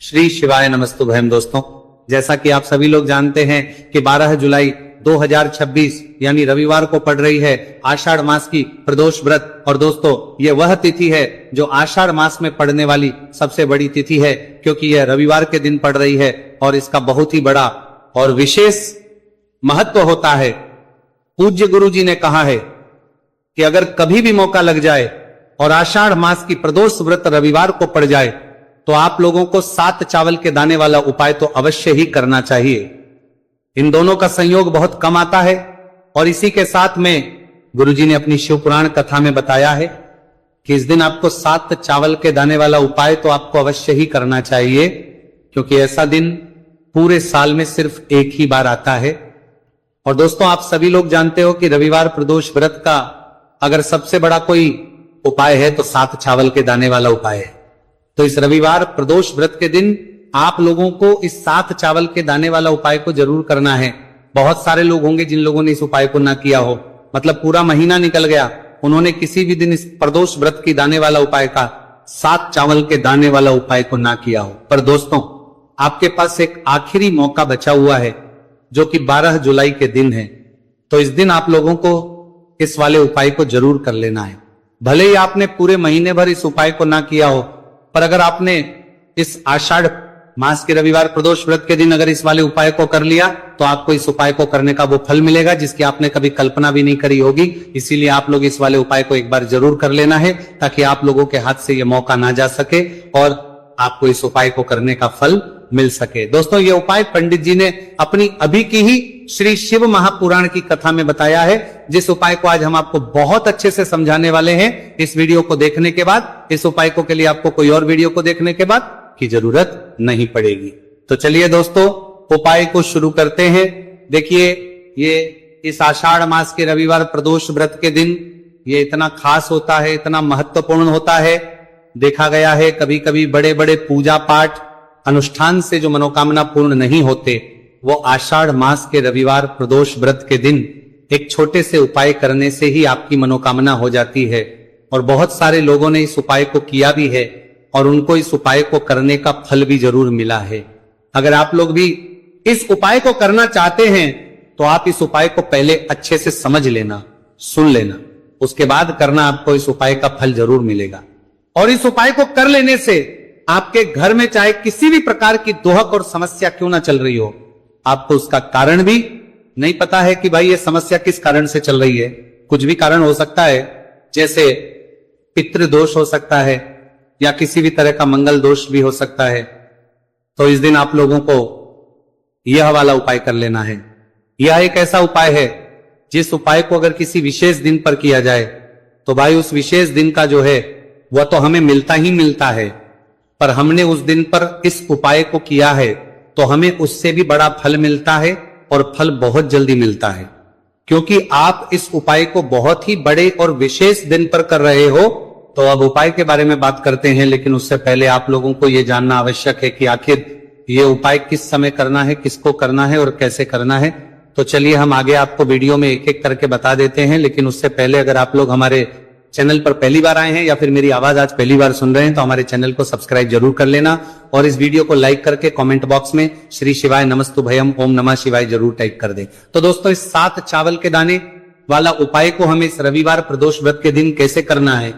श्री शिवाय नमस्तुभयम। दोस्तों, जैसा कि आप सभी लोग जानते हैं कि 12 जुलाई 2026 यानी रविवार को पड़ रही है आषाढ़ मास की प्रदोष व्रत। और दोस्तों, ये वह तिथि है जो आषाढ़ मास में पड़ने वाली सबसे बड़ी तिथि है, क्योंकि यह रविवार के दिन पड़ रही है और इसका बहुत ही बड़ा और विशेष महत्व होता है। पूज्य गुरु जी ने कहा है कि अगर कभी भी मौका लग जाए और आषाढ़ मास की प्रदोष व्रत रविवार को पड़ जाए तो आप लोगों को 7 चावल के दाने वाला उपाय तो अवश्य ही करना चाहिए। इन दोनों का संयोग बहुत कम आता है और इसी के साथ में गुरुजी ने अपनी शिव पुराण कथा में बताया है कि इस दिन आपको 7 चावल के दाने वाला उपाय तो आपको अवश्य ही करना चाहिए, क्योंकि ऐसा दिन पूरे साल में सिर्फ एक ही बार आता है। और दोस्तों, आप सभी लोग जानते हो कि रविवार प्रदोष व्रत का अगर सबसे बड़ा कोई उपाय है तो 7 चावल के दाने वाला उपाय है। तो इस रविवार प्रदोष व्रत के दिन आप लोगों को इस 7 चावल के दाने वाला उपाय को जरूर करना है। बहुत सारे लोग होंगे जिन लोगों ने इस उपाय को ना किया हो, मतलब पूरा महीना निकल गया, उन्होंने किसी भी दिन इस प्रदोष व्रत की दाने वाला उपाय का 7 चावल के दाने वाला उपाय को ना किया हो। पर दोस्तों, आपके पास एक आखिरी मौका बचा हुआ है जो कि 12 जुलाई के दिन है। तो इस दिन आप लोगों को इस वाले उपाय को जरूर कर लेना है। भले ही आपने पूरे महीने भर इस उपाय को ना किया हो, पर अगर आपने इस आषाढ़ मास के रविवार प्रदोष व्रत के दिन अगर इस वाले उपाय को कर लिया तो आपको इस उपाय को करने का वो फल मिलेगा जिसकी आपने कभी कल्पना भी नहीं करी होगी। इसीलिए आप लोग इस वाले उपाय को एक बार जरूर कर लेना है, ताकि आप लोगों के हाथ से ये मौका ना जा सके और आपको इस उपाय को करने का फल मिल सके। दोस्तों, ये उपाय पंडित जी ने अपनी अभी की ही श्री शिव महापुराण की कथा में बताया है, जिस उपाय को आज हम आपको बहुत अच्छे से समझाने वाले हैं। इस वीडियो को देखने के बाद इस उपाय को के लिए आपको कोई और वीडियो को देखने के बाद की जरूरत नहीं पड़ेगी। तो चलिए दोस्तों, उपाय को शुरू करते हैं। देखिए, ये इस आषाढ़ मास के रविवार प्रदोष व्रत के दिन ये इतना खास होता है, इतना महत्वपूर्ण होता है। देखा गया है कभी कभी बड़े बड़े पूजा पाठ अनुष्ठान से जो मनोकामना पूर्ण नहीं होते, वो आषाढ़ मास के रविवार प्रदोष व्रत के दिन एक छोटे से उपाय करने से ही आपकी मनोकामना हो जाती है। और बहुत सारे लोगों ने इस उपाय को किया भी है और उनको इस उपाय को करने का फल भी जरूर मिला है। अगर आप लोग भी इस उपाय को करना चाहते हैं तो आप इस उपाय को पहले अच्छे से समझ लेना, सुन लेना, उसके बाद करना, आपको इस उपाय का फल जरूर मिलेगा। और इस उपाय को कर लेने से आपके घर में चाहे किसी भी प्रकार की दोहक और समस्या क्यों ना चल रही हो, आपको उसका कारण भी नहीं पता है कि भाई ये समस्या किस कारण से चल रही है। कुछ भी कारण हो सकता है, जैसे पितृदोष हो सकता है या किसी भी तरह का मंगल दोष भी हो सकता है। तो इस दिन आप लोगों को यह वाला उपाय कर लेना है। यह एक ऐसा उपाय है जिस उपाय को अगर किसी विशेष दिन पर किया जाए तो भाई उस विशेष दिन का जो है वह तो हमें मिलता ही मिलता है, पर हमने उस दिन पर इस उपाय को किया है तो हमें उससे भी बड़ा फल मिलता है और फल बहुत जल्दी मिलता है, क्योंकि आप इस उपाय को बहुत ही बड़े और विशेष दिन पर कर रहे हो। तो अब उपाय के बारे में बात करते हैं, लेकिन उससे पहले आप लोगों को यह जानना आवश्यक है कि आखिर ये उपाय किस समय करना है, किसको करना है और कैसे करना है। तो चलिए हम आगे आपको वीडियो में एक एक करके बता देते हैं। लेकिन उससे पहले अगर आप लोग हमारे चैनल पर पहली बार आए हैं या फिर मेरी आवाज आज पहली बार सुन रहे हैं तो हमारे चैनल को सब्सक्राइब जरूर कर लेना और इस वीडियो को लाइक करके कमेंट बॉक्स में श्री शिवाय नमस्तुभयम ओम नमः शिवाय जरूर टाइप कर दें। तो दोस्तों, इस 7 चावल के दाने वाला उपाय को हमें इस रविवार प्रदोष व्रत के दिन कैसे करना है,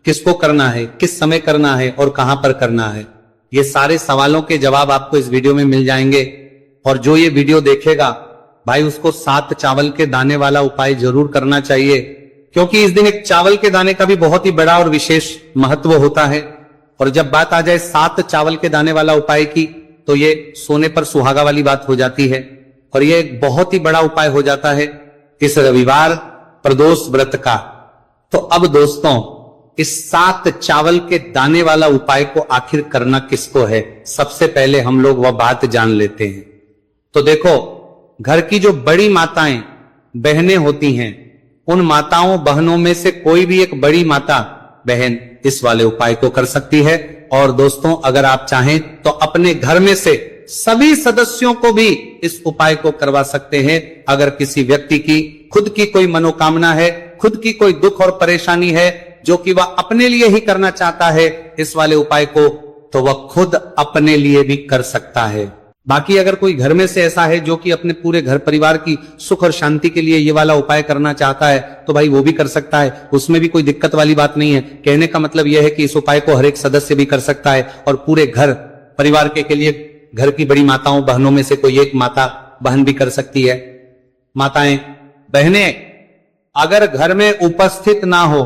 किसको करना है, किस समय करना है और कहां पर करना है, ये सारे सवालों के जवाब आपको इस वीडियो में मिल जाएंगे। और जो ये वीडियो देखेगा भाई उसको 7 चावल के दाने वाला उपाय जरूर करना चाहिए, क्योंकि इस दिन एक चावल के दाने का भी बहुत ही बड़ा और विशेष महत्व होता है। और जब बात आ जाए 7 चावल के दाने वाला उपाय की तो ये सोने पर सुहागा वाली बात हो जाती है और ये एक बहुत ही बड़ा उपाय हो जाता है इस रविवार प्रदोष व्रत का। तो अब दोस्तों, इस 7 चावल के दाने वाला उपाय को आखिर करना किसको है, सबसे पहले हम लोग वह बात जान लेते हैं। तो देखो, घर की जो बड़ी माताएं बहनें होती हैं, उन माताओं बहनों में से कोई भी एक बड़ी माता बहन इस वाले उपाय को कर सकती है। और दोस्तों, अगर आप चाहें तो अपने घर में से सभी सदस्यों को भी इस उपाय को करवा सकते हैं। अगर किसी व्यक्ति की खुद की कोई मनोकामना है, खुद की कोई दुख और परेशानी है जो कि वह अपने लिए ही करना चाहता है, इस वाले उपाय को तो वह खुद अपने लिए भी कर सकता है। बाकी अगर कोई घर में से ऐसा है जो कि अपने पूरे घर परिवार की सुख और शांति के लिए ये वाला उपाय करना चाहता है तो भाई वो भी कर सकता है, उसमें भी कोई दिक्कत वाली बात नहीं है। कहने का मतलब यह है कि इस उपाय को हर एक सदस्य भी कर सकता है और पूरे घर परिवार के लिए घर की बड़ी माताओं बहनों में से कोई एक माता बहन भी कर सकती है। माताएं बहनें अगर घर में उपस्थित ना हो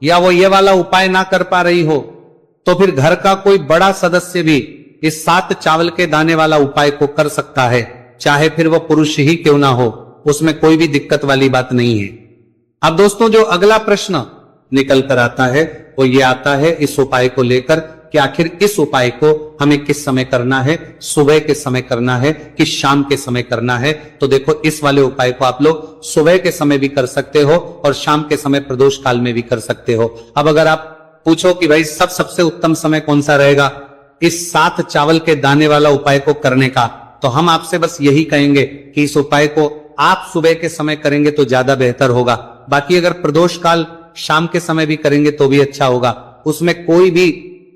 या वो ये वाला उपाय ना कर पा रही हो तो फिर घर का कोई बड़ा सदस्य भी इस 7 चावल के दाने वाला उपाय को कर सकता है, चाहे फिर वह पुरुष ही क्यों ना हो, उसमें कोई भी दिक्कत वाली बात नहीं है। अब दोस्तों जो अगला प्रश्न निकल कर आता है वो ये आता है इस उपाय को लेकर कि आखिर इस उपाय को हमें किस समय करना है, सुबह के समय करना है कि शाम के समय करना है। तो देखो इस वाले उपाय को आप लोग सुबह के समय भी कर सकते हो और शाम के समय प्रदोष काल में भी कर सकते हो। अब अगर आप पूछो कि भाई सबसे उत्तम समय कौन सा रहेगा इस 7 चावल के दाने वाला उपाय को करने का, तो हम आपसे बस यही कहेंगे कि इस उपाय को आप सुबह के समय करेंगे तो ज्यादा बेहतर होगा। बाकी अगर प्रदोष काल शाम के समय भी करेंगे तो भी अच्छा होगा, उसमें कोई भी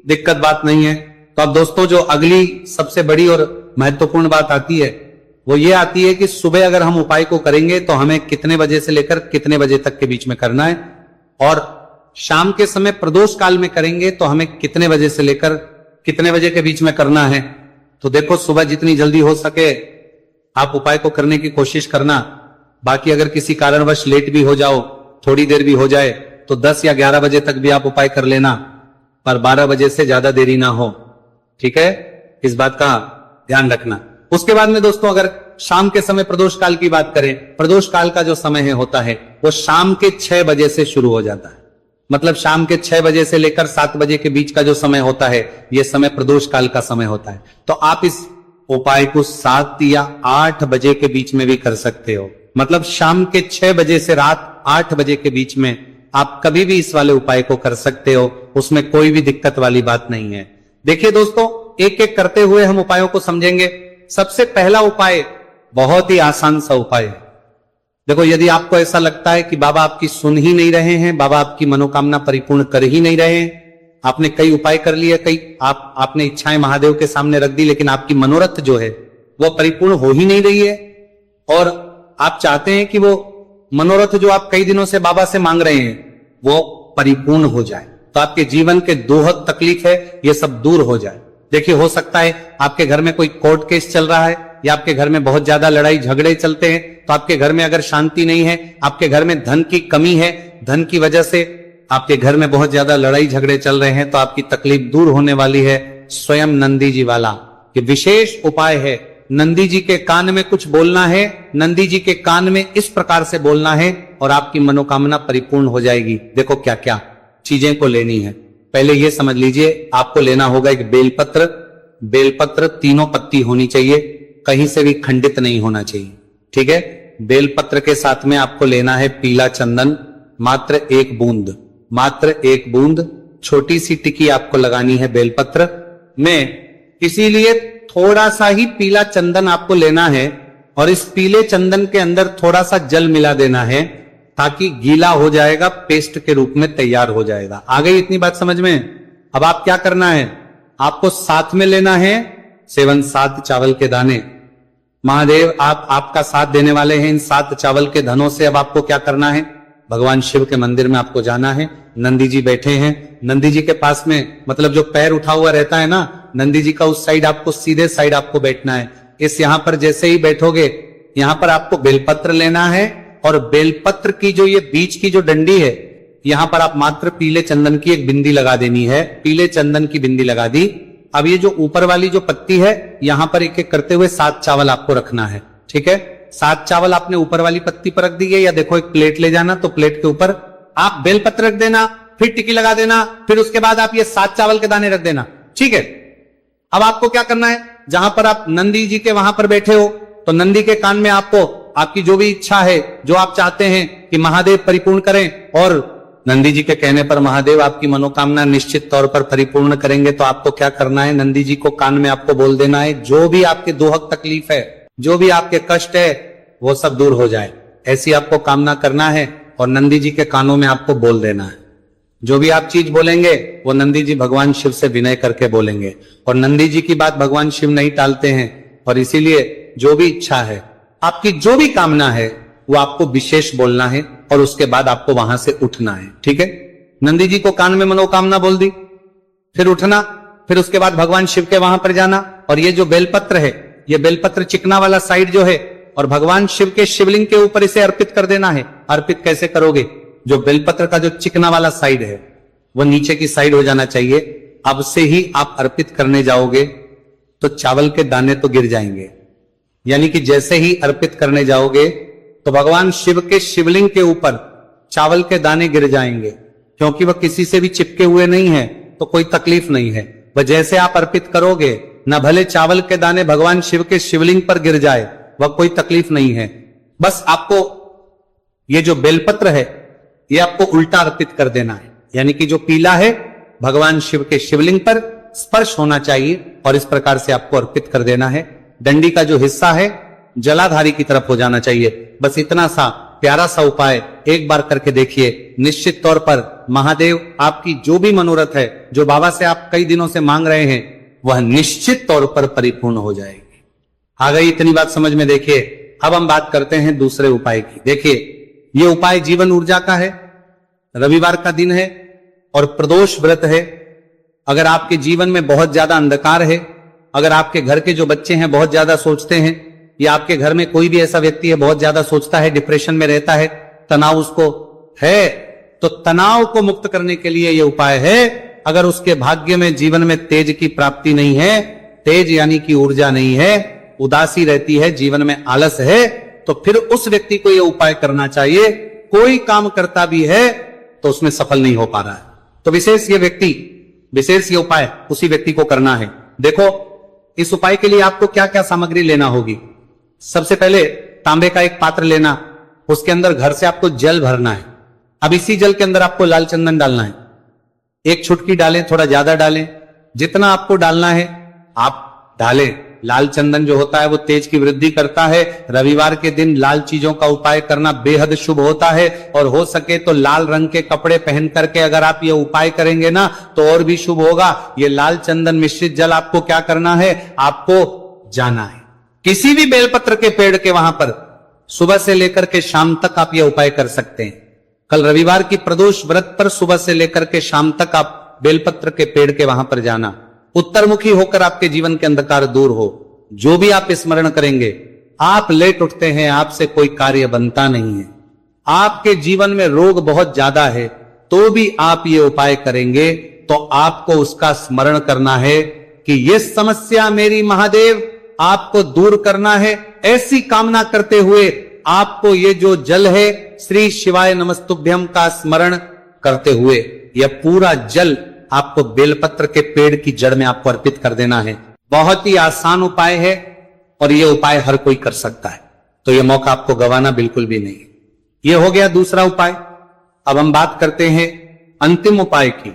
दिक्कत बात नहीं है। तो अब दोस्तों जो अगली सबसे बड़ी और महत्वपूर्ण बात आती है वो ये आती है कि सुबह अगर हम उपाय को करेंगे तो हमें कितने बजे से लेकर कितने बजे तक के बीच में करना है, और शाम के समय प्रदोष काल में करेंगे तो हमें कितने बजे से लेकर कितने बजे के बीच में करना है। तो देखो सुबह जितनी जल्दी हो सके आप उपाय को करने की कोशिश करना। बाकी अगर किसी कारणवश लेट भी हो जाओ, थोड़ी देर भी हो जाए तो 10 या 11 बजे तक भी आप उपाय कर लेना, पर 12 बजे से ज्यादा देरी ना हो, ठीक है, इस बात का ध्यान रखना। उसके बाद में दोस्तों अगर शाम के समय प्रदोष काल की बात करें, प्रदोष काल का जो समय है होता है वो शाम के 6 बजे से शुरू हो जाता है। मतलब शाम के 6 बजे से लेकर 7 बजे के बीच का जो समय होता है यह समय प्रदोष काल का समय होता है। तो आप इस उपाय को 7 या 8 बजे के बीच में भी कर सकते हो। मतलब शाम के 6 बजे से रात 8 बजे के बीच में आप कभी भी इस वाले उपाय को कर सकते हो, उसमें कोई भी दिक्कत वाली बात नहीं है। देखिए दोस्तों एक एक करते हुए हम उपायों को समझेंगे। सबसे पहला उपाय बहुत ही आसान सा उपाय है। देखो यदि आपको ऐसा लगता है कि बाबा आपकी सुन ही नहीं रहे हैं, बाबा आपकी मनोकामना परिपूर्ण कर ही नहीं रहे हैं, आपने कई उपाय कर लिए, कई आपने इच्छाएं महादेव के सामने रख दी, लेकिन आपकी मनोरथ जो है वो परिपूर्ण हो ही नहीं रही है, और आप चाहते हैं कि वो मनोरथ जो आप कई दिनों से बाबा से मांग रहे हैं वो परिपूर्ण हो जाए, तो आपके जीवन के दोहक तकलीफ है ये सब दूर हो जाए। देखिए हो सकता है आपके घर में कोई कोर्ट केस चल रहा है या आपके घर में बहुत ज्यादा लड़ाई झगड़े चलते हैं, तो आपके घर में अगर शांति नहीं है, आपके घर में धन की कमी है, धन की वजह से आपके घर में बहुत ज्यादा लड़ाई झगड़े चल रहे हैं, तो आपकी तकलीफ दूर होने वाली है। स्वयं नंदी जी वाला ये विशेष उपाय है। नंदी जी के कान में कुछ बोलना है, नंदी जी के कान में इस प्रकार से बोलना है और आपकी मनोकामना परिपूर्ण हो जाएगी। देखो क्या क्या चीजें को लेनी है, पहले ये समझ लीजिए। आपको लेना होगा एक बेलपत्र, बेलपत्र 3 पत्ती होनी चाहिए, कहीं से भी खंडित नहीं होना चाहिए, ठीक है। बेलपत्र के साथ में आपको लेना है पीला चंदन, मात्र 1 बूंद, मात्र 1 बूंद। छोटी सी टिकी आपको लगानी है बेलपत्र में, इसीलिए थोड़ा सा ही पीला चंदन आपको लेना है और इस पीले चंदन के अंदर थोड़ा सा जल मिला देना है ताकि गीला हो जाएगा, पेस्ट के रूप में तैयार हो जाएगा। आ गई इतनी बात समझ में। अब आप क्या करना है, आपको साथ में लेना है 7 चावल के दाने। महादेव आप आपका साथ देने वाले हैं इन 7 चावल के धनों से। अब आपको क्या करना है, भगवान शिव के मंदिर में आपको जाना है। नंदी जी बैठे हैं, नंदी जी के पास में मतलब जो पैर उठा हुआ रहता है ना नंदी जी का, उस साइड आपको सीधे साइड आपको बैठना है। इस यहां पर जैसे ही बैठोगे यहां पर आपको बेलपत्र लेना है और बेलपत्र की जो ये बीच की जो डंडी है यहां पर आप मात्र पीले चंदन की एक बिंदी लगा देनी है। पीले चंदन की बिंदी लगा दी। अब ये जो ऊपर वाली जो पत्ती है यहां पर एक एक करते हुए 7 चावल आपको रखना है, ठीक है। 7 चावल आपने ऊपर वाली पत्ती पर रख दिए, या देखो एक प्लेट ले जाना, तो प्लेट के ऊपर आप बेलपत्र रख देना, फिर टिकी लगा देना, फिर उसके बाद आप ये 7 चावल के दाने रख देना, ठीक है। अब आपको क्या करना है, जहां पर आप नंदी जी के वहां पर बैठे हो तो नंदी के कान में आपको आपकी जो भी इच्छा है, जो आप चाहते हैं कि महादेव परिपूर्ण करें, और नंदी जी के कहने पर महादेव आपकी मनोकामना निश्चित तौर पर परिपूर्ण करेंगे, तो आपको क्या करना है, नंदी जी को कान में आपको बोल देना है जो भी आपके दोहक तकलीफ है, जो भी आपके कष्ट है वो सब दूर हो जाए, ऐसी आपको कामना करना है और नंदी जी के कानों में आपको बोल देना है। जो भी आप चीज बोलेंगे वो नंदी जी भगवान शिव से विनय करके बोलेंगे, और नंदी जी की बात भगवान शिव नहीं टालते हैं। और इसीलिए जो भी इच्छा है, आपकी जो भी कामना है, वो आपको विशेष बोलना है और उसके बाद आपको वहां से उठना है। ठीक है, नंदी जी को कान में मनोकामना बोल दी, फिर उठना, फिर उसके बाद भगवान शिव के वहां पर जाना। और ये जो बेलपत्र है, ये बेलपत्र चिकना वाला साइड जो है, और भगवान शिव के शिवलिंग के ऊपर इसे अर्पित कर देना है। अर्पित कैसे करोगे? जो बेलपत्र का जो चिकना वाला साइड है वो नीचे की साइड हो जाना चाहिए। अब से ही आप अर्पित करने जाओगे तो चावल के दाने तो गिर जाएंगे, यानी कि जैसे ही अर्पित करने जाओगे तो भगवान शिव के शिवलिंग के ऊपर चावल के दाने गिर जाएंगे, क्योंकि वह किसी से भी चिपके हुए नहीं है, तो कोई तकलीफ नहीं है। वह जैसे आप अर्पित करोगे, न भले चावल के दाने भगवान शिव के शिवलिंग पर गिर जाए, वह कोई तकलीफ नहीं है। बस आपको ये जो बेलपत्र है ये आपको उल्टा अर्पित कर देना है, यानी कि जो पीला है भगवान शिव के शिवलिंग पर स्पर्श होना चाहिए और इस प्रकार से आपको अर्पित कर देना है। डंडी का जो हिस्सा है जलाधारी की तरफ हो जाना चाहिए। बस इतना सा प्यारा सा उपाय एक बार करके देखिए, निश्चित तौर पर महादेव आपकी जो भी मनोरथ है, जो बाबा से आप कई दिनों से मांग रहे हैं, वह निश्चित तौर पर परिपूर्ण हो जाएगी। आ गई इतनी बात समझ में? देखिए, अब हम बात करते हैं दूसरे उपाय की। देखिए, ये उपाय जीवन ऊर्जा का है, रविवार का दिन है और प्रदोष व्रत है। अगर आपके जीवन में बहुत ज्यादा अंधकार है, अगर आपके घर के जो बच्चे हैं बहुत ज्यादा सोचते हैं, या आपके घर में कोई भी ऐसा व्यक्ति है बहुत ज्यादा सोचता है, डिप्रेशन में रहता है, तनाव उसको है, तो तनाव को मुक्त करने के लिए यह उपाय है। अगर उसके भाग्य में जीवन में तेज की प्राप्ति नहीं है, तेज यानी कि ऊर्जा नहीं है, उदासी रहती है, जीवन में आलस है, तो फिर उस व्यक्ति को यह उपाय करना चाहिए। कोई काम करता भी है तो उसमें सफल नहीं हो पा रहा है, तो विशेष ये उपाय उसी व्यक्ति को करना है। देखो, इस उपाय के लिए आपको क्या क्या सामग्री लेना होगी। सबसे पहले तांबे का एक पात्र लेना, उसके अंदर घर से आपको जल भरना है। अब इसी जल के अंदर आपको लाल चंदन डालना है। एक चुटकी डालें, थोड़ा ज्यादा डालें, जितना आपको डालना है आप डालें। लाल चंदन जो होता है वो तेज की वृद्धि करता है। रविवार के दिन लाल चीजों का उपाय करना बेहद शुभ होता है, और हो सके तो लाल रंग के कपड़े पहन करके अगर आप ये उपाय करेंगे ना तो और भी शुभ होगा। ये लाल चंदन मिश्रित जल आपको क्या करना है, आपको जाना है किसी भी बेलपत्र के पेड़ के वहां पर, सुबह से लेकर के शाम तक आप ये उपाय कर सकते हैं। कल रविवार की प्रदोष व्रत पर सुबह से लेकर के शाम तक आप बेलपत्र के पेड़ के वहां पर जाना। उत्तरमुखी होकर आपके जीवन के अंधकार दूर हो। जो भी आप स्मरण करेंगे, आप लेट उठते हैं, आपसे कोई कार्य बनता नहीं है, आपके जीवन में रोग बहुत ज्यादा है, तो भी आप ये उपाय करेंगे तो आपको उसका स्मरण करना है कि ये समस्या मेरी महादेव आपको दूर करना है। ऐसी कामना करते हुए आपको ये जो जल है श्री शिवाय नमस्तुभ्यम का स्मरण करते हुए यह पूरा जल आपको बेलपत्र के पेड़ की जड़ में आपको अर्पित कर देना है। बहुत ही आसान उपाय है और यह उपाय हर कोई कर सकता है, तो यह मौका आपको गंवाना बिल्कुल भी नहीं। यह हो गया दूसरा उपाय। अब हम बात करते हैं अंतिम उपाय की,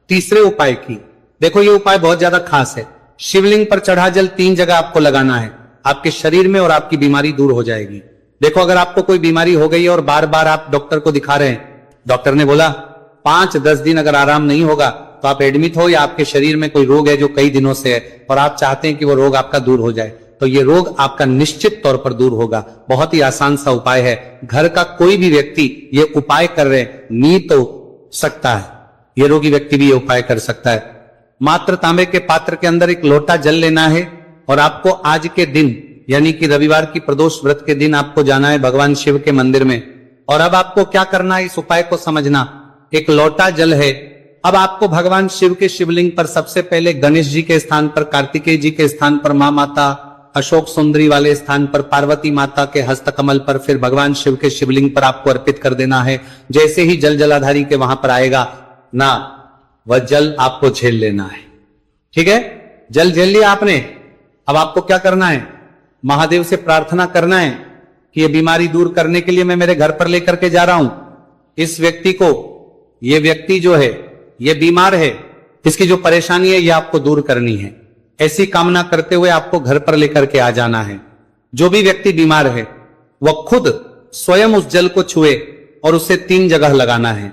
तीसरे उपाय की। देखो, यह उपाय बहुत ज्यादा खास है। शिवलिंग पर चढ़ा जल 3 जगह आपको लगाना है, आपके शरीर में, और आपकी बीमारी दूर हो जाएगी। देखो, अगर आपको कोई बीमारी हो गई है और बार बार आप डॉक्टर को दिखा रहे हैं, डॉक्टर ने बोला 5-10 दिन अगर आराम नहीं होगा तो आप एडमिट हो, या आपके शरीर में कोई रोग है जो कई दिनों से है और आप चाहते हैं कि वो रोग आपका दूर हो जाए, तो ये रोग आपका निश्चित तौर पर दूर होगा। बहुत ही आसान सा उपाय है। घर का कोई भी व्यक्ति ये उपाय कर रहे नी तो सकता है, ये रोगी व्यक्ति भी ये उपाय कर सकता है। मात्र तांबे के पात्र के अंदर एक लोटा जल लेना है और आपको आज के दिन यानी कि रविवार की प्रदोष व्रत के दिन आपको जाना है भगवान शिव के मंदिर में। और अब आपको क्या करना है, इस उपाय को समझना। एक लोटा जल है, अब आपको भगवान शिव के शिवलिंग पर सबसे पहले गणेश जी के स्थान पर, कार्तिकेय जी के स्थान पर, मां माता अशोक सुंदरी वाले स्थान पर, पार्वती माता के हस्तकमल पर, फिर भगवान शिव के शिवलिंग पर आपको अर्पित कर देना है। जैसे ही जल जलाधारी के वहां पर आएगा ना, वह जल आपको झेल लेना है। ठीक है, जल झेल लिया आपने। अब आपको क्या करना है, महादेव से प्रार्थना करना है कि ये बीमारी दूर करने के लिए मैं मेरे घर पर लेकर के जा रहा हूं इस व्यक्ति को। ये व्यक्ति जो है ये बीमार है, इसकी जो परेशानी है ये आपको दूर करनी है। ऐसी कामना करते हुए आपको घर पर लेकर के आ जाना है। जो भी व्यक्ति बीमार है वह खुद स्वयं उस जल को छुए और उसे 3 जगह लगाना है।